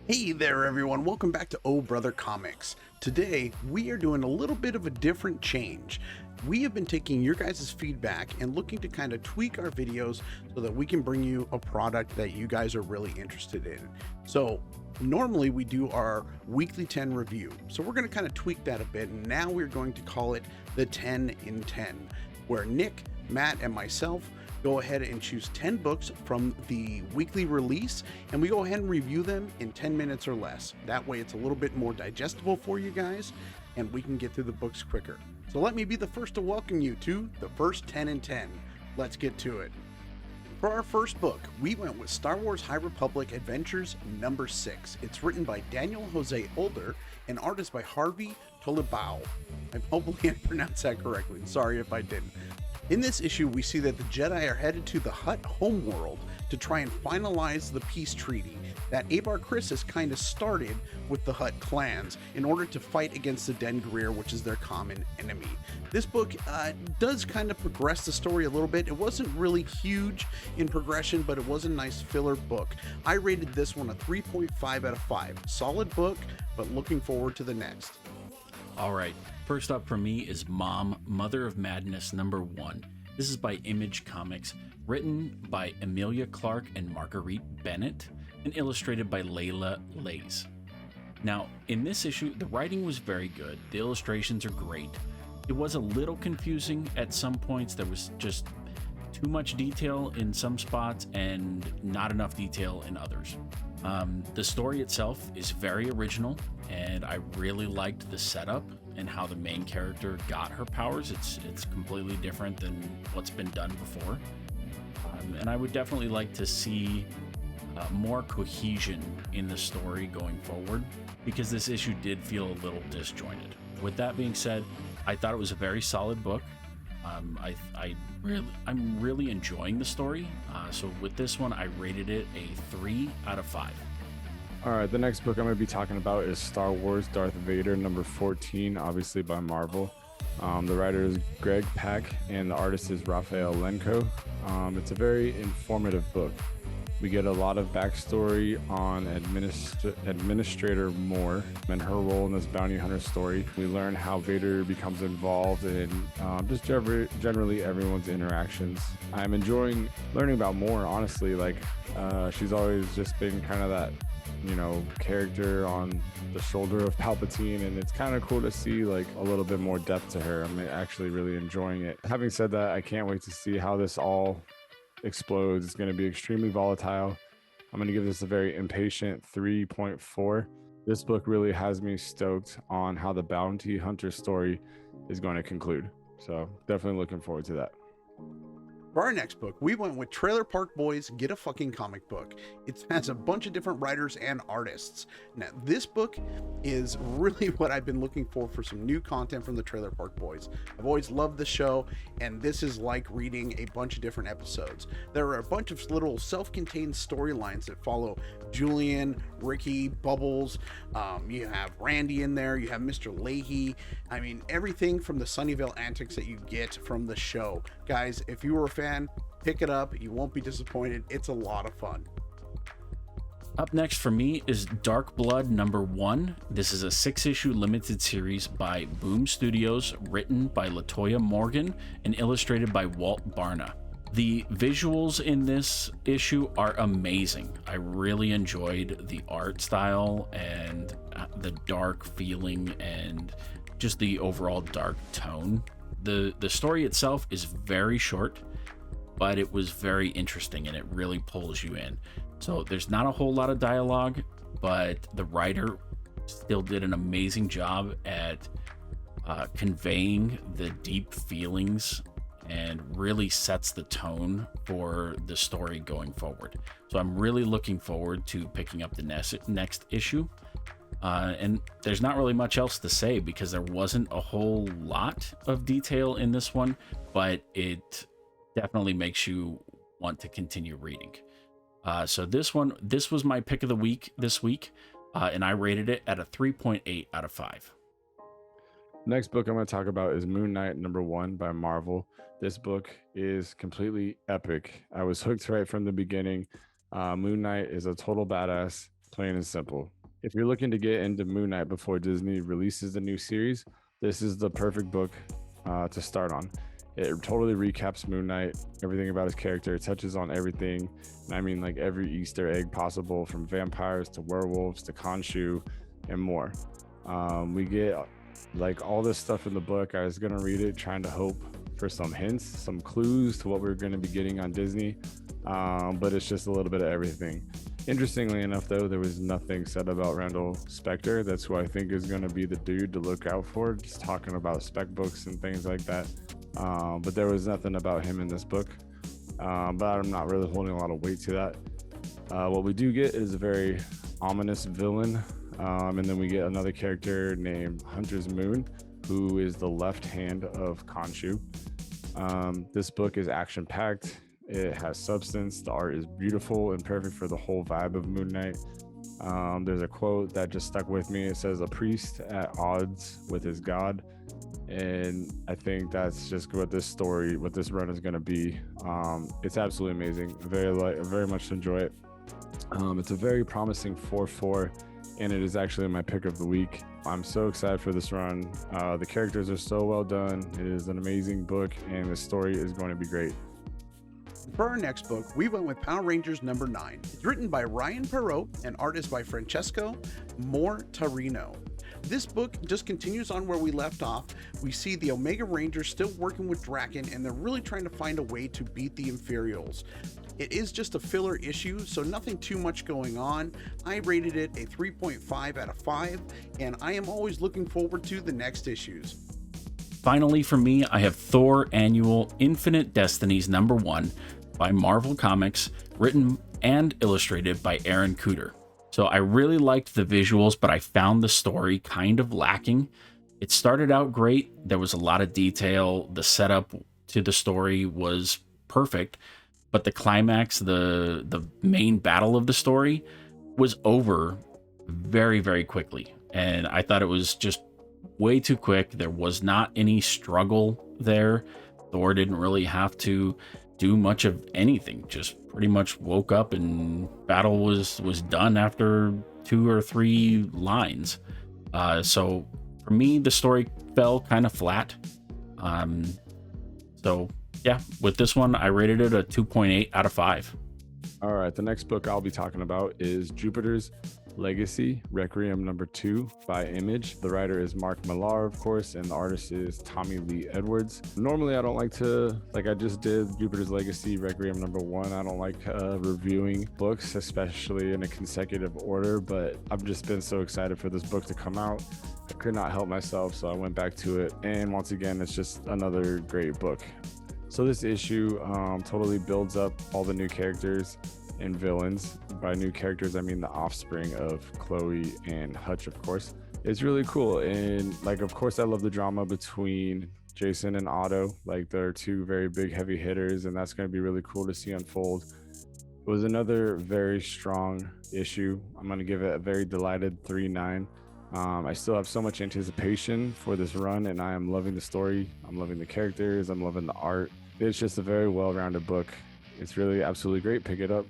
Hey there, everyone. Welcome back to Oh Brother Comics. Today, we are doing a little bit of a different change. We have been taking your guys' feedback and looking to kind of tweak our videos so that we can bring you a product that you guys are really interested in. So, normally we do our weekly 10 review. So, we're going to kind of tweak that a bit, and now we're going to call it the 10 in 10, where Nick, Matt, and myself go ahead and choose 10 books from the weekly release, and we go ahead and review them in 10 minutes or less. That way it's a little bit more digestible for you guys and we can get through the books quicker. So let me be the first to welcome you to the first 10 in 10. Let's get to it. For our first book, we went with Star Wars High Republic Adventures number 6. It's written by Daniel Jose Older and artist by Harvey Tolibao. Hopefully I pronounced that correctly. Sorry if I didn't. In this issue, we see that the Jedi are headed to the Hutt homeworld to try and finalize the peace treaty that Abar Kriss has kind of started with the Hutt clans in order to fight against the Den Greer, which is their common enemy. This book does kind of progress the story a little bit. It wasn't really huge in progression, but it was a nice filler book. I rated this one a 3.5 out of 5. Solid book, but looking forward to the next. All right, first up for me is Mom, Mother of Madness number 1. This is by Image Comics, written by Emilia Clarke and Marguerite Bennett, and illustrated by Layla Lays. Now, in this issue, the writing was very good. The illustrations are great. It was a little confusing at some points. There was just too much detail in some spots and not enough detail in others. The story itself is very original, and I really liked the setup and how the main character got her powers. It's completely different than what's been done before. And I would definitely like to see more cohesion in the story going forward, because this issue did feel a little disjointed. With that being said, I thought it was a very solid book. I'm really enjoying the story. So with this one, I rated it a 3 out of 5. All right, the next book I'm going to be talking about is Star Wars Darth Vader number 14, obviously by Marvel. The writer is Greg Pak and the artist is Raphael Lenko. It's a very informative book. We get a lot of backstory on Administrator Moore and her role in this bounty hunter story. We learn how Vader becomes involved in just generally everyone's interactions. I'm enjoying learning about Moore, honestly. She's always just been kind of that, character on the shoulder of Palpatine, and it's kind of cool to see a little bit more depth to her. I'm actually really enjoying it. Having said that, I can't wait to see how this all explodes. It's going to be extremely volatile. I'm going to give this a very impatient 3.4. This book really has me stoked on how the bounty hunter story is going to conclude. So definitely looking forward to that. For our next book, we went with Trailer Park Boys Get a Fucking Comic Book. It has a bunch of different writers and artists. Now, this book is really what I've been looking for some new content from the Trailer Park Boys. I've always loved the show, and this is like reading a bunch of different episodes. There are a bunch of little self-contained storylines that follow Julian, Ricky, Bubbles. You have Randy in there. You have Mr. Leahy. I mean, everything from the Sunnyvale antics that you get from the show. Guys, if you were a fan, pick it up. You won't be disappointed. It's a lot of fun. Up next for me is Dark Blood number 1. This is a 6-issue limited series by Boom Studios, written by Latoya Morgan and illustrated by Walt Barna. The visuals in this issue are amazing. I really enjoyed the art style and the dark feeling and just the overall dark tone. The story itself is very short, but it was very interesting and it really pulls you in. So there's not a whole lot of dialogue, but the writer still did an amazing job at conveying the deep feelings and really sets the tone for the story going forward. So I'm really looking forward to picking up the next issue. And there's not really much else to say because there wasn't a whole lot of detail in this one, but it definitely makes you want to continue reading. So this was my pick of the week this week, and I rated it at a 3.8 out of 5. Next book I'm going to talk about is Moon Knight number 1 by Marvel. This book is completely epic. I was hooked right from the beginning. Moon Knight is a total badass, plain and simple. If you're looking to get into Moon Knight before Disney releases the new series, this is the perfect book to start on. It totally recaps Moon Knight, everything about his character. It touches on everything. And I mean, like every Easter egg possible, from vampires to werewolves to Khonshu and more. We get like all this stuff in the book. I was gonna read it, trying to hope for some hints, some clues to what we're gonna be getting on Disney. But it's just a little bit of everything. Interestingly enough, though, there was nothing said about Randall Spector. That's who I think is going to be the dude to look out for, just talking about spec books and things like that. But there was nothing about him in this book. But I'm not really holding a lot of weight to that. What we do get is a very ominous villain. And then we get another character named Hunter's Moon, who is the left hand of Khonshu. This book is action-packed. It has substance. The art is beautiful and perfect for the whole vibe of Moon Knight. There's a quote that just stuck with me. It says, "A priest at odds with his god." And I think that's just what this run is going to be. It's absolutely amazing. Very much enjoy it. It's a very promising 4/4, and it is actually my pick of the week. I'm so excited for this run. The characters are so well done. It is an amazing book, and the story is going to be great. For our next book, we went with Power Rangers number 9. It's written by Ryan Perot and art is by Francesco Mortarino. This book just continues on where we left off. We see the Omega Rangers still working with Draken, and they're really trying to find a way to beat the Inferials. It is just a filler issue, so nothing too much going on. I rated it a 3.5 out of 5, and I am always looking forward to the next issues. Finally, for me, I have Thor Annual Infinite Destinies number 1 by Marvel Comics, written and illustrated by Aaron Kuder. So I really liked the visuals, but I found the story kind of lacking. It started out great. There was a lot of detail. The setup to the story was perfect, but the climax, the main battle of the story, was over very, very quickly. And I thought it was just way too quick. There was not any struggle there. Thor didn't really have to do much of anything, just pretty much woke up and battle was done after 2 or 3 lines. So for me, the story fell kind of flat. So yeah, with this one, I rated it a 2.8 out of 5. All right, the next book I'll be talking about is Jupiter's Legacy, Requiem number 2 by Image. The writer is Mark Millar, of course, and the artist is Tommy Lee Edwards. Normally, I don't like to, like I just did Jupiter's Legacy, Requiem number 1. I don't like reviewing books, especially in a consecutive order, but I've just been so excited for this book to come out. I could not help myself, so I went back to it. And once again, it's just another great book. So this issue totally builds up all the new characters and villains. By new characters, I mean the offspring of Chloe and Hutch, of course. It's really cool. And like, of course, I love the drama between Jason and Otto. Like, they're 2 very big heavy hitters, and that's going to be really cool to see unfold. It was another very strong issue. I'm going to give it a very delighted 3.9. I still have so much anticipation for this run, and I am loving the story. I'm loving the characters. I'm loving the art. It's just a very well-rounded book. It's really absolutely great. Pick it up.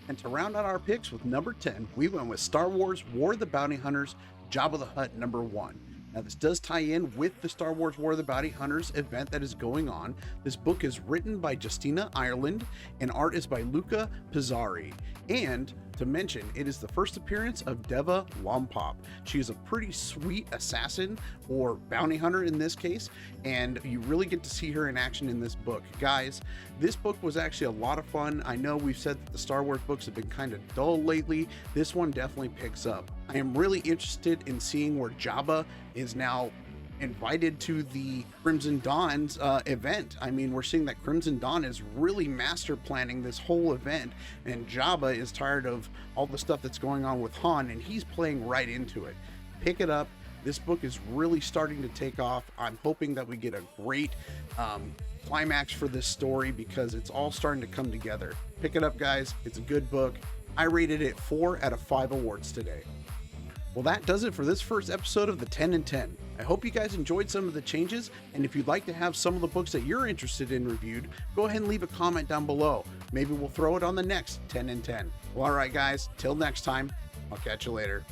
And to round out our picks with number 10, we went with Star Wars War of the Bounty Hunters, Jabba the Hutt number 1. Now, this does tie in with the Star Wars War of the Bounty Hunters event that is going on. This book is written by Justina Ireland and art is by Luca Pizzari. And to mention, it is the first appearance of Deva Lompop. She is a pretty sweet assassin, or bounty hunter in this case, and you really get to see her in action in this book. Guys, this book was actually a lot of fun. I know we've said that the Star Wars books have been kind of dull lately. This one definitely picks up. I am really interested in seeing where Jabba is now invited to the Crimson Dawn's event. I mean, we're seeing that Crimson Dawn is really master planning this whole event, and Jabba is tired of all the stuff that's going on with Han, and he's playing right into it. Pick it up. This book is really starting to take off. I'm hoping that we get a great climax for this story, because it's all starting to come together. Pick it up, guys. It's a good book. I rated it 4 out of 5 awards today. Well, that does it for this first episode of the 10 and 10. I hope you guys enjoyed some of the changes, and if you'd like to have some of the books that you're interested in reviewed, go ahead and leave a comment down below. Maybe we'll throw it on the next 10 and 10. Well, all right, guys, till next time, I'll catch you later.